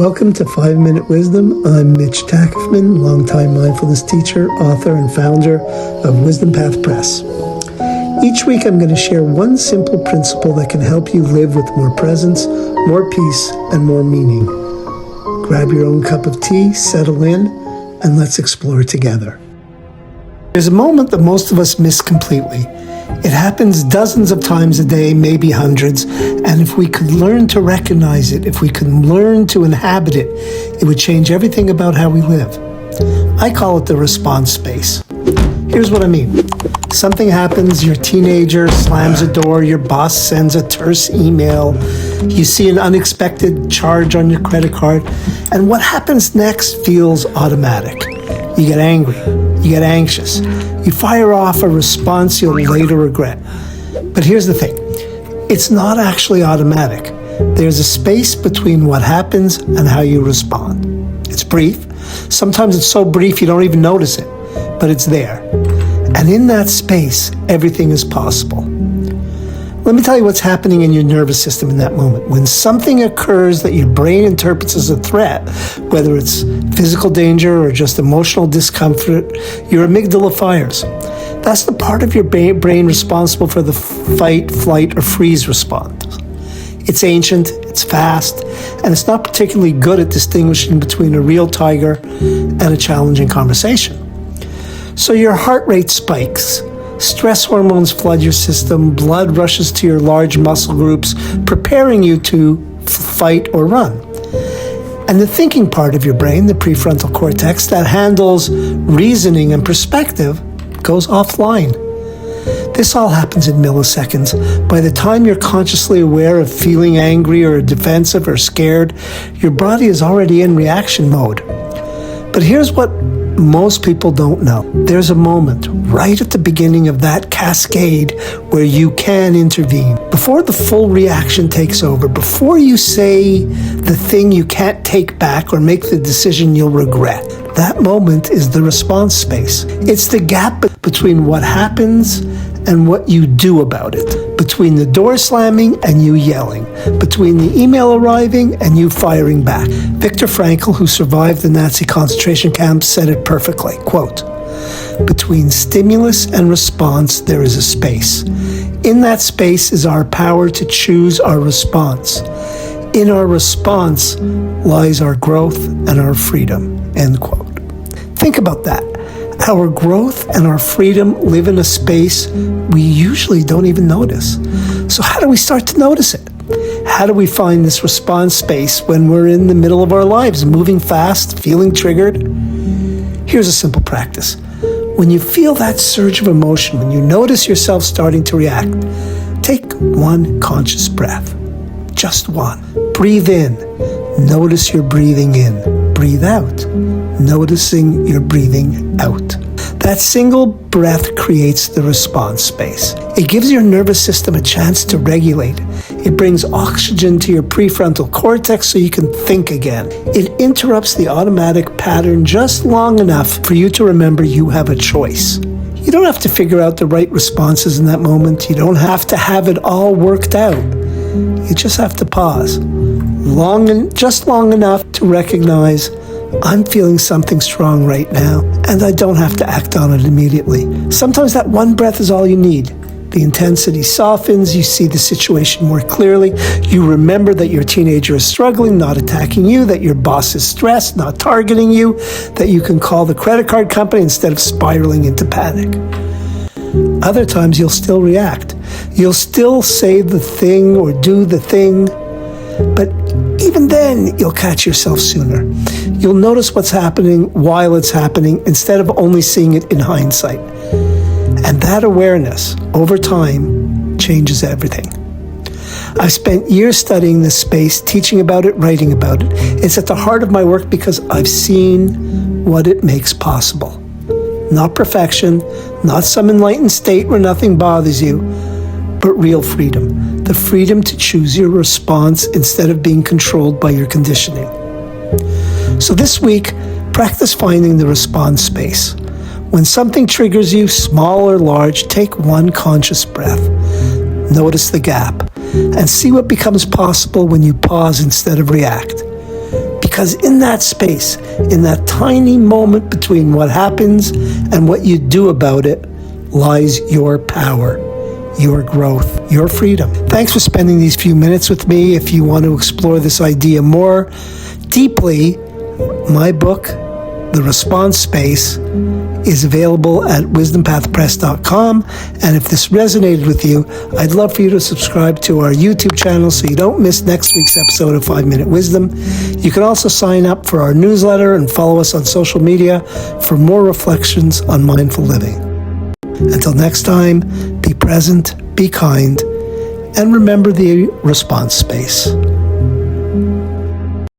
Welcome to 5-Minute Wisdom. I'm Mitch Takefman, longtime mindfulness teacher, author, and founder of Wisdom Path Press. Each week I'm going to share one simple principle that can help you live with more presence, more peace, and more meaning. Grab your own cup of tea, settle in, and let's explore together. There's a moment that most of us miss completely. It happens dozens of times a day, maybe hundreds, and if we could learn to recognize it, if we could learn to inhabit it, it would change everything about how we live. I call it the response space. Here's what I mean. Something happens, your teenager slams a door, your boss sends a terse email, you see an unexpected charge on your credit card, and what happens next feels automatic. You get angry, you get anxious, you fire off a response you'll later regret. But here's the thing, it's not actually automatic. There's a space between what happens and how you respond. It's brief. Sometimes it's so brief you don't even notice it, but it's there. And in that space, everything is possible. Let me tell you what's happening in your nervous system in that moment. When something occurs that your brain interprets as a threat, whether it's physical danger or just emotional discomfort, your amygdala fires. That's the part of your brain responsible for the fight, flight, or freeze response. It's ancient, it's fast, and it's not particularly good at distinguishing between a real tiger and a challenging conversation. So your heart rate spikes. Stress hormones flood your system, blood rushes to your large muscle groups, preparing you to fight or run. And the thinking part of your brain, the prefrontal cortex, that handles reasoning and perspective, goes offline. This all happens in milliseconds. By the time you're consciously aware of feeling angry or defensive or scared, your body is already in reaction mode. But here's what most people don't know. There's a moment right at the beginning of that cascade where you can intervene. Before the full reaction takes over, before you say the thing you can't take back or make the decision you'll regret, that moment is the response space. It's the gap between what happens and what you do about it, between the door slamming and you yelling, between the email arriving and you firing back. Viktor Frankl, who survived the Nazi concentration camps, said it perfectly, quote, "Between stimulus and response, there is a space. In that space is our power to choose our response. In our response lies our growth and our freedom," end quote. Think about that. Our growth and our freedom live in a space we usually don't even notice. So how do we start to notice it? How do we find this response space when we're in the middle of our lives, moving fast, feeling triggered? Here's a simple practice. When you feel that surge of emotion, when you notice yourself starting to react, take one conscious breath. Just one. Breathe in. Notice you're breathing in. Breathe out. Noticing you're breathing out. That single breath creates the response space. It gives your nervous system a chance to regulate. It brings oxygen to your prefrontal cortex so you can think again. It interrupts the automatic pattern just long enough for you to remember you have a choice. You don't have to figure out the right responses in that moment. You don't have to have it all worked out. You just have to pause. Just long enough to recognize I'm feeling something strong right now, and I don't have to act on it immediately. Sometimes that one breath is all you need. The intensity softens, you see the situation more clearly, you remember that your teenager is struggling, not attacking you, that your boss is stressed, not targeting you, that you can call the credit card company instead of spiraling into panic. Other times you'll still react. You'll still say the thing or do the thing, but even then, you'll catch yourself sooner. You'll notice what's happening while it's happening instead of only seeing it in hindsight. And that awareness, over time, changes everything. I've spent years studying this space, teaching about it, writing about it. It's at the heart of my work because I've seen what it makes possible. Not perfection, not some enlightened state where nothing bothers you, but real freedom. The freedom to choose your response instead of being controlled by your conditioning. So this week, practice finding the response space. When something triggers you, small or large, take one conscious breath. Notice the gap and see what becomes possible when you pause instead of react. Because in that space, in that tiny moment between what happens and what you do about it, lies your power, your growth, your freedom. Thanks for spending these few minutes with me. If you want to explore this idea more deeply, my book, The Response Space, is available at wisdompathpress.com. And if this resonated with you, I'd love for you to subscribe to our YouTube channel so you don't miss next week's episode of 5 Minute Wisdom. You can also sign up for our newsletter and follow us on social media for more reflections on mindful living. Until next time, be present, be kind, and remember the response space.